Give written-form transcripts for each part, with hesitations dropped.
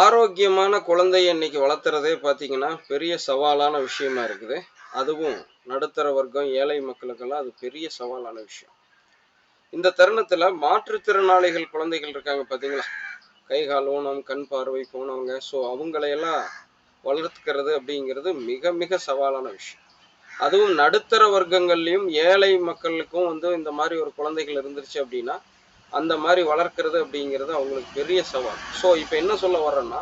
ஆரோக்கியமான குழந்தைய இன்னைக்கு வளர்த்துறதே பார்த்தீங்கன்னா, பெரிய சவாலான விஷயமா இருக்குது. அதுவும் நடுத்தர வர்க்கம், ஏழை மக்களுக்கெல்லாம் அது பெரிய சவாலான விஷயம். இந்த தருணத்தில மாற்றுத்திறனாளிகள் குழந்தைகள் இருக்காங்க பார்த்தீங்களா? கை, கால் ஊனம், கண் பார்வை போனவங்க. ஸோ அவங்களையெல்லாம் வளர்த்துக்கிறது அப்படிங்கிறது மிக மிக சவாலான விஷயம். அதுவும் நடுத்தர வர்க்கங்கள்லயும் ஏழை மக்களுக்கும் இந்த மாரி ஒரு குழந்தைகள் இருந்துருச்சு அப்படின்னா, அந்த மாரி வளர்க்கிறது அப்படிங்கிறது அவங்களுக்கு பெரிய சவால். ஸோ இப்ப என்ன சொல்ல வர்றேன்னா,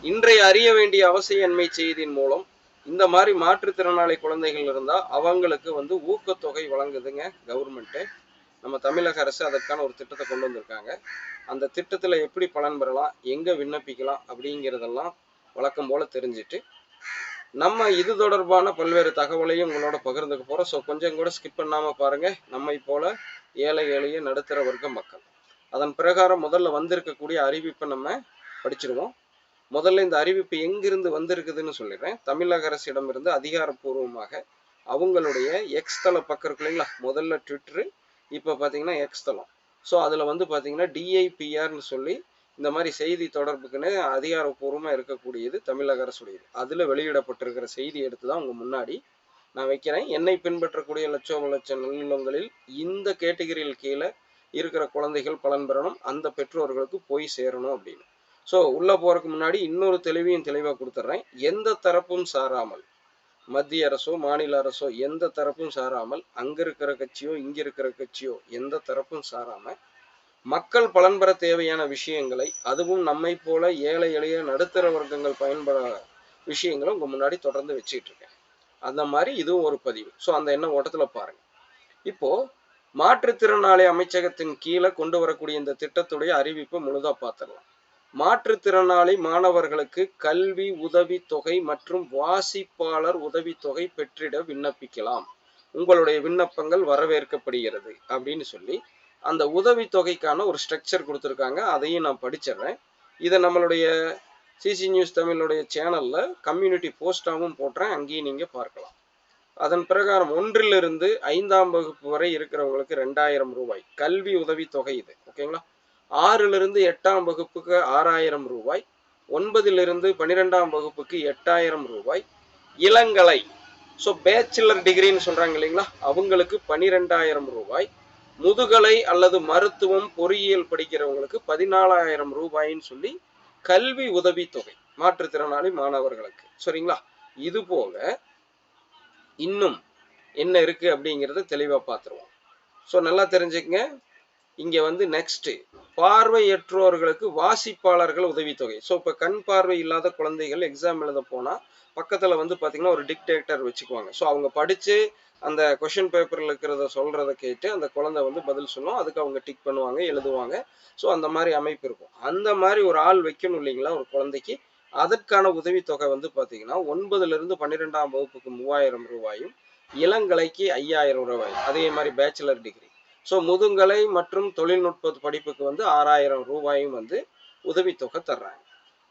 இன்றைய அறிய வேண்டிய அவசியன்மை செய்தியின் மூலம் இந்த மாதிரி மாற்றுத்திறனாளி குழந்தைகள் இருந்தா அவங்களுக்கு ஊக்கத்தொகை வழங்குதுங்க கவர்மெண்ட். நம்ம தமிழக அரசு அதற்கான ஒரு திட்டத்தை கொண்டு வந்திருக்காங்க. அந்த திட்டத்துல எப்படி பலன் பெறலாம், எங்க விண்ணப்பிக்கலாம் அப்படிங்கிறதெல்லாம் வழக்கம் போல தெரிஞ்சுட்டு நம்ம இது தொடர்பான பல்வேறு தகவலையும் உங்களோட பகிர்ந்துக்க போறோம். ஸோ கொஞ்சம் கூட ஸ்கிப் பண்ணாம பாருங்க. நம்மை போல ஏழை எளிய நடுத்தர வர்க்க மக்கள். அதன் பிரகாரம் முதல்ல வந்திருக்கக்கூடிய அறிவிப்பை நம்ம படிச்சிருவோம். முதல்ல இந்த அறிவிப்பு எங்கிருந்து வந்திருக்குதுன்னு சொல்லிடுறேன். தமிழக அரசிடமிருந்து அதிகாரப்பூர்வமாக அவங்களுடைய எக்ஸ் தள பக்கம் இருக்கு இல்லைங்களா, முதல்ல ட்விட்டரு, இப்போ பார்த்தீங்கன்னா எக்ஸ் தளம். ஸோ அதில் பார்த்தீங்கன்னா டிஐபிஆர்னு சொல்லி இந்த மாதிரி செய்தி தொடர்புக்குன்னு அதிகாரப்பூர்வமாக இருக்கக்கூடியது தமிழக அரசுடையது. அதில் வெளியிடப்பட்டிருக்கிற செய்தி எடுத்து தான் உங்கள் முன்னாடி நான் வைக்கிறேன். என்னை பின்பற்றக்கூடிய லட்சம் நல்லுள்ளங்களில் இந்த கேட்டகரியில் கீழே இருக்கிற குழந்தைகள் பலன் பெறணும், அந்த பெற்றோர்களுக்கு போய் சேரணும் அப்படின்னு. ஸோ உள்ளே போகிறதுக்கு முன்னாடி இன்னொரு தெளிவாக கொடுத்துட்றேன். எந்த தரப்பும் சாராமல், மத்திய அரசோ மாநில அரசோ எந்த தரப்பும் சாராமல், அங்கே இருக்கிற கட்சியோ இங்கே இருக்கிற கட்சியோ எந்த தரப்பும் சாராமல் மக்கள் பலன் பெற தேவையான விஷயங்களை, அதுவும் நம்மை போல ஏழை எளிய நடுத்தர வர்க்கங்கள் பயன்பெற விஷயங்களை உங்கள் முன்னாடி தொடர்ந்து வச்சுக்கிட்டு இருக்கேன். அந்த மாதிரி இதுவும் ஒரு பதிவு. ஸோ அந்த எண்ண ஓட்டத்தில் பாருங்கள். இப்போது மாற்றுத்திறனாளி அமைச்சகத்தின் கீழே கொண்டு வரக்கூடிய இந்த திட்டத்துடைய அறிவிப்பை முழுதாக பார்த்துடலாம். மாற்றுத்திறனாளி மாணவர்களுக்கு கல்வி உதவித்தொகை மற்றும் வாசிப்பாளர் உதவித்தொகை பெற்றிட விண்ணப்பிக்கலாம். உங்களுடைய விண்ணப்பங்கள் வரவேற்கப்படுகிறது அப்படின்னு சொல்லி அந்த உதவித்தொகைக்கான ஒரு ஸ்ட்ரக்சர் கொடுத்துருக்காங்க. அதையும் நான் படிச்சிடுறேன். இதை நம்மளுடைய சிசி நியூஸ் தமிழுடைய சேனலில் கம்யூனிட்டி போஸ்டாகவும் போட்டுறேன், அங்கேயும் நீங்கள் பார்க்கலாம். அதன் பிரகாரம் 1லிருந்து 5ஆம் வகுப்பு வரை இருக்கிறவங்களுக்கு 2000 ரூபாய் கல்வி உதவித்தொகை இது. ஓகேங்களா? 6லிருந்து 8ஆம் வகுப்புக்கு 6000 ரூபாய், 9லிருந்து 12ஆம் வகுப்புக்கு 8000 ரூபாய், இளங்கலை ஸோ பேச்சுலர் டிகிரின்னு சொல்றாங்க இல்லைங்களா, அவங்களுக்கு 12000 ரூபாய், முதுகலை அல்லது மருத்துவம் பொறியியல் படிக்கிறவங்களுக்கு 14000 ரூபாயின்னு சொல்லி கல்வி உதவித்தொகை மாற்றுத்திறனாளி மாணவர்களுக்கு. சரிங்களா? இது போக இன்னும் என்ன இருக்கு அப்படிங்கிறத தெளிவாக பார்த்துருவோம். ஸோ நல்லா தெரிஞ்சுக்கங்க. இங்கே நெக்ஸ்ட் பார்வையற்றோர்களுக்கு வாசிப்பாளர்கள் உதவித்தொகை. ஸோ இப்போ கண் பார்வை இல்லாத குழந்தைகள் எக்ஸாம் எழுத போனால் பக்கத்தில் பார்த்தீங்கன்னா ஒரு டிக்டேட்டர் வச்சுக்குவாங்க. ஸோ அவங்க படித்து அந்த கொஷின் பேப்பரில் இருக்கிறத சொல்கிறத கேட்டு அந்த குழந்தை பதில் சொல்லும், அதுக்கு அவங்க டிக் பண்ணுவாங்க, எழுதுவாங்க. ஸோ அந்த மாதிரி அமைப்பு இருக்கும். அந்த மாதிரி ஒரு ஆள் வைக்கணும் இல்லைங்களா ஒரு குழந்தைக்கு. அதற்கான உதவித்தொகை பார்த்தீங்கன்னா 9லிருந்து 12ஆம் வகுப்புக்கு 3000 ரூபாயும், இளங்கலைக்கு 5000 ரூபாய், அதே மாதிரி பேச்சுலர் டிகிரி. ஸோ முதுகலை மற்றும் தொழில்நுட்ப படிப்புக்கு 6000 ரூபாயும் உதவித்தொகை தர்றாங்க.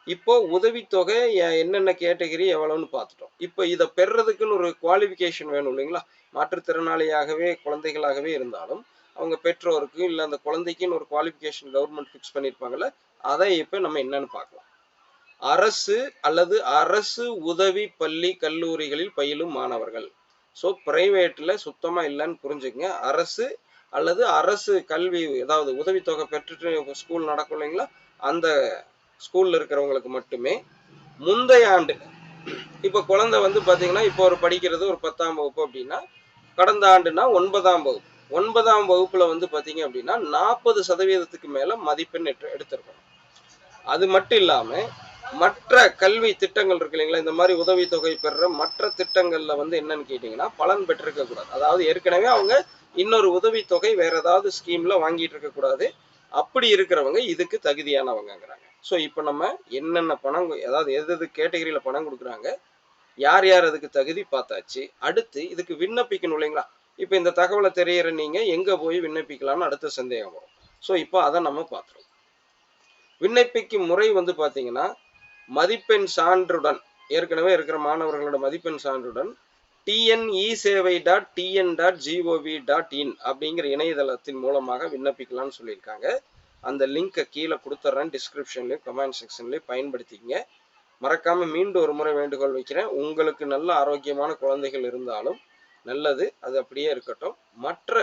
இப்போ உதவித்தொகை என்னென்ன கேட்டகரி எவ்வளோன்னு பார்த்துட்டோம். இப்போ இதை பெறதுக்குன்னு ஒரு குவாலிஃபிகேஷன் வேணும் இல்லைங்களா. மாற்றுத்திறனாளியாகவே குழந்தைகளாகவே இருந்தாலும் அவங்க பெற்றோருக்கு இல்லை அந்த குழந்தைக்குன்னு ஒரு குவாலிஃபிகேஷன் கவர்மெண்ட் ஃபிக்ஸ் பண்ணியிருப்பாங்கல்ல, அதை இப்போ நம்ம என்னன்னு பார்க்கலாம். அரசு அல்லது அரசு உதவி பள்ளி கல்லூரிகளில் பயிலும் மாணவர்கள். ஸோ பிரைவேட்டில் சுத்தமாக இல்லைன்னு புரிஞ்சுக்கங்க. அரசு அல்லது அரசு கல்வி, ஏதாவது உதவித்தொகை பெற்றுட்டு ஸ்கூல் நடக்கும் இல்லைங்களா, அந்த ஸ்கூலில் இருக்கிறவங்களுக்கு மட்டுமே முந்தைய ஆண்டு. இப்போ குழந்தை பார்த்தீங்கன்னா இப்போ ஒரு படிக்கிறது ஒரு 10ஆம் வகுப்பு அப்படின்னா, கடந்த ஆண்டுனா 9ஆம் வகுப்பு. 9ஆம் வகுப்புல பார்த்தீங்க அப்படின்னா 40% மேலே மதிப்பெண் எடுத்திருக்கணும். அது மட்டும் இல்லாமல் மற்ற கல்வி திட்டங்கள் இருக்கு இல்லைங்களா, இந்த மாதிரி உதவித்தொகை பெறுற மற்ற திட்டங்கள்ல என்னன்னு கேட்டீங்கன்னா பலன் பெற்றிருக்க கூடாது. அதாவது ஏற்கனவே அவங்க இன்னொரு உதவித்தொகை வேற ஏதாவது ஸ்கீம்ல வாங்கிட்டு இருக்க கூடாது. அப்படி இருக்கிறவங்க இதுக்கு தகுதியானவங்கிறாங்க. ஸோ இப்போ நம்ம என்னென்ன பணம், அதாவது எது கேட்டகரியில பணம் கொடுக்குறாங்க, யார் யார் அதுக்கு தகுதி பார்த்தாச்சு. அடுத்து இதுக்கு விண்ணப்பிக்கணும் இல்லைங்களா. இப்போ இந்த தகவலை தெரியற நீங்க எங்க போய் விண்ணப்பிக்கலாம்னு அடுத்த சந்தேகம் வரும். ஸோ இப்போ அதை நம்ம பார்த்துருவோம். விண்ணப்பிக்கும் முறை பார்த்தீங்கன்னா மதிப்பெண் சான்றுடன், ஏற்கனவே இருக்கிற மாணவர்களோட மதிப்பெண் சான்றுடன் tnEsevai.tn.gov.in அப்படிங்கிற இணையதளத்தின் மூலமாக விண்ணப்பிக்கலாம்னு சொல்லியிருக்காங்க. அந்த லிங்கை கீழே கொடுத்துட்றேன், டிஸ்கிரிப்ஷன்லேயும் கமெண்ட் செக்ஷன்லேயும் பயன்படுத்திக்கங்க. மறக்காம மீண்டும் ஒரு முறை வேண்டுகோள் வைக்கிறேன், உங்களுக்கு நல்ல ஆரோக்கியமான குழந்தைகள் இருந்தாலும் நல்லது, அது அப்படியே இருக்கட்டும். மற்ற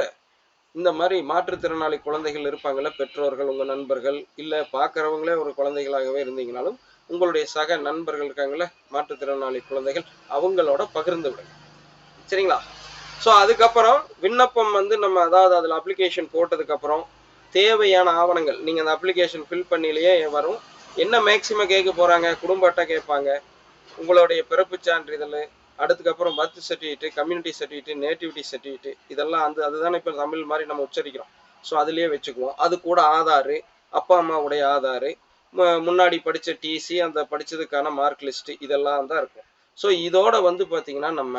இந்த மாதிரி மாற்றுத்திறனாளி குழந்தைகள் இருப்பாங்கள்ல, பெற்றோர்கள், உங்கள் நண்பர்கள், இல்லை பார்க்குறவங்களே ஒரு குழந்தைகளாகவே இருந்தீங்கனாலும் உங்களுடைய சக நண்பர்கள் இருக்காங்கள்ல மாற்றுத்திறனாளி குழந்தைகள், அவங்களோட பகிர்ந்து விடுங்க. சரிங்களா? ஸோ அதுக்கப்புறம் விண்ணப்பம் வந்து நம்ம அதாவது அதில் அப்ளிகேஷன் போட்டதுக்கப்புறம் தேவையான ஆவணங்கள் நீங்கள் அந்த அப்ளிகேஷன் ஃபில் பண்ணிலேயே வரும். என்ன மேக்சிமம் கேட்க போகிறாங்க, குடும்ப அட்டை கேட்பாங்க, உங்களுடைய பிறப்பு சான்றிதழ், அதுக்கப்புறம் birth certificate, community certificate, nativity certificate, இதெல்லாம் அதுதானே இப்போ தமிழ் மாதிரி நம்ம உச்சரிக்கிறோம். ஸோ அதுலேயே வச்சுக்குவோம். அது கூட ஆதாரு, அப்பா அம்மாவுடைய ஆதாரு, முன்னாடி படித்த டிசி, அந்த படித்ததுக்கான மார்க் லிஸ்ட்டு, இதெல்லாம் தான் இருக்கும். ஸோ இதோட வந்து பார்த்தீங்கன்னா நம்ம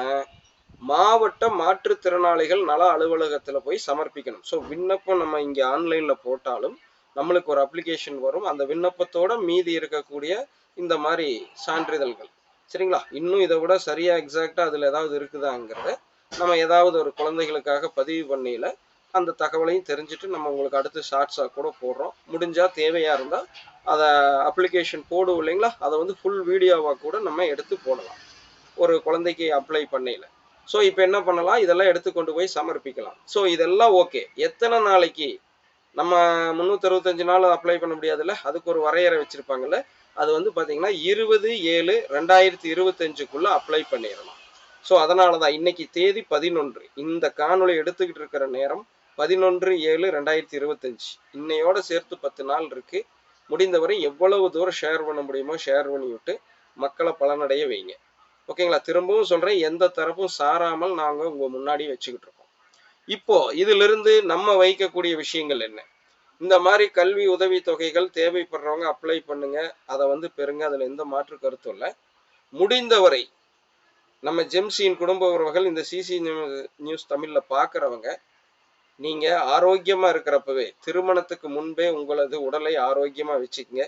மாவட்ட மாற்றுத்திறனாளிகள் நல அலுவலகத்தில் போய் சமர்ப்பிக்கணும். ஸோ விண்ணப்பம் நம்ம இங்கே ஆன்லைனில் போட்டாலும் நம்மளுக்கு ஒரு அப்ளிகேஷன் வரும். அந்த விண்ணப்பத்தோட மீதி இருக்கக்கூடிய இந்த மாதிரி சான்றிதழ்கள், சரிங்களா? இன்னும் இதை விட சரியாக எக்ஸாக்டாக அதில் ஏதாவது இருக்குதாங்கிறத நம்ம ஏதாவது ஒரு குழந்தைகளுக்காக பதிவு பண்ணியில் அந்த தகவலையும் தெரிஞ்சுட்டு நம்ம உங்களுக்கு அடுத்து ஷார்ட்ஸாக கூட போடுறோம். முடிஞ்சால் தேவையாக இருந்தால் அதை அப்ளிகேஷன் போடுவோம் இல்லைங்களா, அதை வந்து ஃபுல் வீடியோவாக கூட நம்ம எடுத்து போடலாம் ஒரு குழந்தைக்கு அப்ளை பண்ணையில். ஸோ இப்போ என்ன பண்ணலாம், இதெல்லாம் எடுத்து கொண்டு போய் சமர்ப்பிக்கலாம். ஸோ இதெல்லாம் ஓகே. எத்தனை நாளைக்கு நம்ம 365 நாள் அப்ளை பண்ண முடியாதுல்ல, அதுக்கு ஒரு வரையறை வச்சுருப்பாங்கல்ல, அது வந்து பார்த்தீங்கன்னா 20/7/2025 அப்ளை பண்ணிடலாம். ஸோ அதனால தான் இன்னைக்கு தேதி 11, இந்த காணொலி எடுத்துக்கிட்டு இருக்கிற நேரம் 11/7/2025. இன்னையோட சேர்த்து 10 நாள் இருக்கு. முடிந்தவரை எவ்வளவு தூரம் ஷேர் பண்ண முடியுமோ ஷேர் பண்ணி விட்டு மக்களை பலனடைய வைங்க. ஓகேங்களா? திரும்பவும் சொல்றேன், எந்த தரப்பும் சாராமல் நாங்கள் உங்க முன்னாடி வச்சுக்கிட்டு இருக்கோம். இப்போ இதிலிருந்து நம்ம வைக்கக்கூடிய விஷயங்கள் என்ன? இந்த மாதிரி கல்வி உதவி தொகைகள் தேவைப்படுறவங்க அப்ளை பண்ணுங்க, அதை வந்து பெறுங்க, அதுல எந்த மாற்று கருத்தும் இல்லை. முடிந்தவரை நம்ம ஜெம்சியின் குடும்ப உறவுகள் இந்த சிசி நியூஸ் தமிழ்ல பாக்குறவங்க, நீங்க ஆரோக்கியமா இருக்கிறப்பவே திருமணத்துக்கு முன்பே உங்களது உடலை ஆரோக்கியமா வச்சுக்கங்க.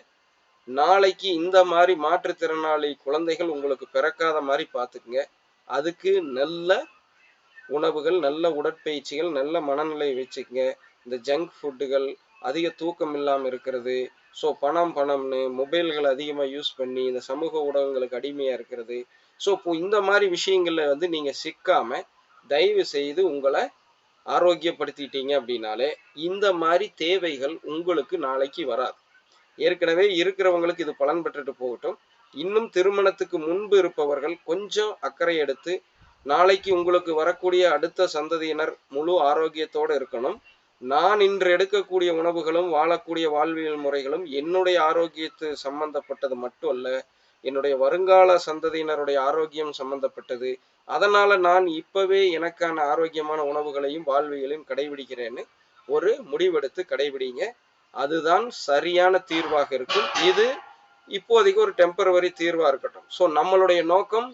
நாளைக்கு இந்த மாதிரி மாற்றுத்திறனாளி குழந்தைகள் உங்களுக்கு பிறக்காத மாதிரி பார்த்துக்குங்க. அதுக்கு நல்ல உணவுகள், நல்ல உடற்பயிற்சிகள், நல்ல மனநிலை வச்சுக்கங்க. இந்த ஜங்க் ஃபுட்டுகள், அதிக தூக்கம் இல்லாமல் இருக்கிறது, ஸோ பணம்னு மொபைல்கள் அதிகமாக யூஸ் பண்ணி இந்த சமூக ஊடகங்களுக்கு அடிமையாக இருக்கிறது, ஸோ இப்போ இந்த மாதிரி விஷயங்களில் வந்து நீங்கள் சிக்காமல் தயவு செய்து உங்களை ஆரோக்கியப்படுத்திட்டீங்க அப்படின்னாலே இந்த மாதிரி தேவைகள் உங்களுக்கு நாளைக்கு வராது. ஏற்கனவே இருக்கிறவங்களுக்கு இது பலன் பெற்றுட்டு போகட்டும். இன்னும் திருமணத்துக்கு முன்பு இருப்பவர்கள் கொஞ்சம் அக்கறை எடுத்து நாளைக்கு உங்களுக்கு வரக்கூடிய அடுத்த சந்ததியினர் முழு ஆரோக்கியத்தோடு இருக்கணும். நான் இன்று எடுக்கக்கூடிய உணவுகளும் வாழக்கூடிய வாழ்வியல் முறைகளும் என்னுடைய ஆரோக்கியத்து சம்பந்தப்பட்டது மட்டும் அல்ல, என்னுடைய வருங்கால சந்ததியினருடைய ஆரோக்கியம் சம்பந்தப்பட்டது. அதனால நான் இப்பவே எனக்கான ஆரோக்கியமான உணவுகளையும் வாழ்வியலையும் கடைபிடிக்கிறேன்னு ஒரு முடிவெடுத்து கடைபிடிங்க. அதுதான் சரியான தீர்வாக இருக்கும். இது இப்போதைக்கு ஒரு டெம்பரவரி தீர்வா இருக்கட்டும். ஸோ நம்மளுடைய நோக்கம்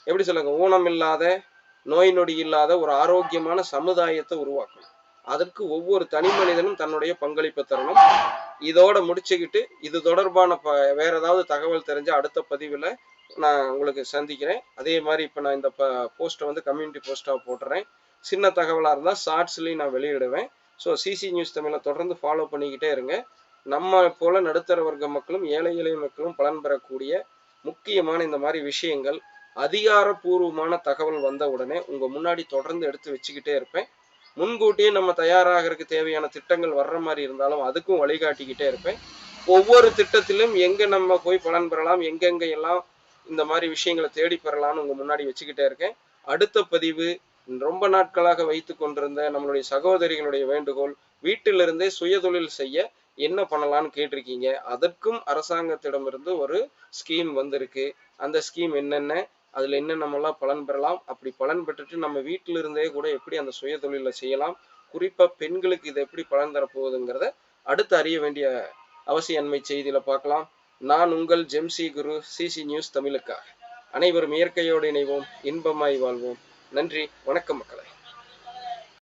எப்படி சொல்லுங்க, ஊனம் இல்லாத, நோய் நொடி இல்லாத ஒரு ஆரோக்கியமான சமுதாயத்தை உருவாக்கணும். அதற்கு ஒவ்வொரு தனி மனிதனும் தன்னுடைய பங்களிப்பை தரணும். இதோட முடிச்சுக்கிட்டு இது தொடர்பான வேற ஏதாவது தகவல் தெரிஞ்ச அடுத்த பதிவில் நான் உங்களுக்கு சந்திக்கிறேன். அதே மாதிரி இப்போ நான் இந்த போஸ்ட்டை வந்து கம்யூனிட்டி போஸ்ட்டாக போட்டுறேன். சின்ன தகவலாக இருந்தால் ஷார்ட்ஸ்லையும் நான் வெளியிடுவேன். ஸோ சிசி நியூஸ் தமிழை தொடர்ந்து ஃபாலோ பண்ணிக்கிட்டே இருங்க. நம்ம போல நடுத்தர வர்க்க மக்களும் ஏழை எளிய மக்களும் பலன் பெறக்கூடிய முக்கியமான இந்த மாதிரி விஷயங்கள் அதிகாரப்பூர்வமான தகவல் வந்த உடனே உங்கள் முன்னாடி தொடர்ந்து எடுத்து வச்சுக்கிட்டே இருப்பேன். முன்கூட்டியே நம்ம தயாராகிறதுக்கு தேவையான திட்டங்கள் வர்ற மாதிரி இருந்தாலும் அதுக்கும் வழிகாட்டிக்கிட்டே இருப்பேன். ஒவ்வொரு திட்டத்திலும் எங்கே நம்ம போய் பலன் பெறலாம், எங்கெங்கே எல்லாம் இந்த மாதிரி விஷயங்களை தேடி பெறலாம்னு உங்கள் முன்னாடி வச்சுக்கிட்டே இருக்கேன். அடுத்த பதிவு ரொம்ப நாட்களாக வைத்து கொண்டிருந்த நம்மளுடைய சகோதரிகளுடைய வேண்டுகோள், வீட்டிலிருந்தே சுயதொழில் செய்ய என்ன பண்ணலான்னு கேட்டிருக்கீங்க. அதற்கும் அரசாங்கத்திடமிருந்து ஒரு ஸ்கீம் வந்திருக்கு. அந்த ஸ்கீம் என்னென்ன, அதில் என்ன நம்மளாம் பலன் பெறலாம், அப்படி பலன் பெற்றுட்டு நம்ம வீட்டிலிருந்தே கூட எப்படி அந்த சுயதொழிலை செய்யலாம், குறிப்பாக பெண்களுக்கு இதை எப்படி பலன் தரப்போகுதுங்கிறத அடுத்து அறிய வேண்டிய அவசிய அண்மை செய்தியில் பார்க்கலாம். நான் உங்கள் ஜெம்சி குரு, சிசி நியூஸ் தமிழுக்காக. அனைவரும் இயற்கையோடு இணைவோம், இன்பமாய் வாழ்வோம். நன்றி, வணக்கம் மக்களே.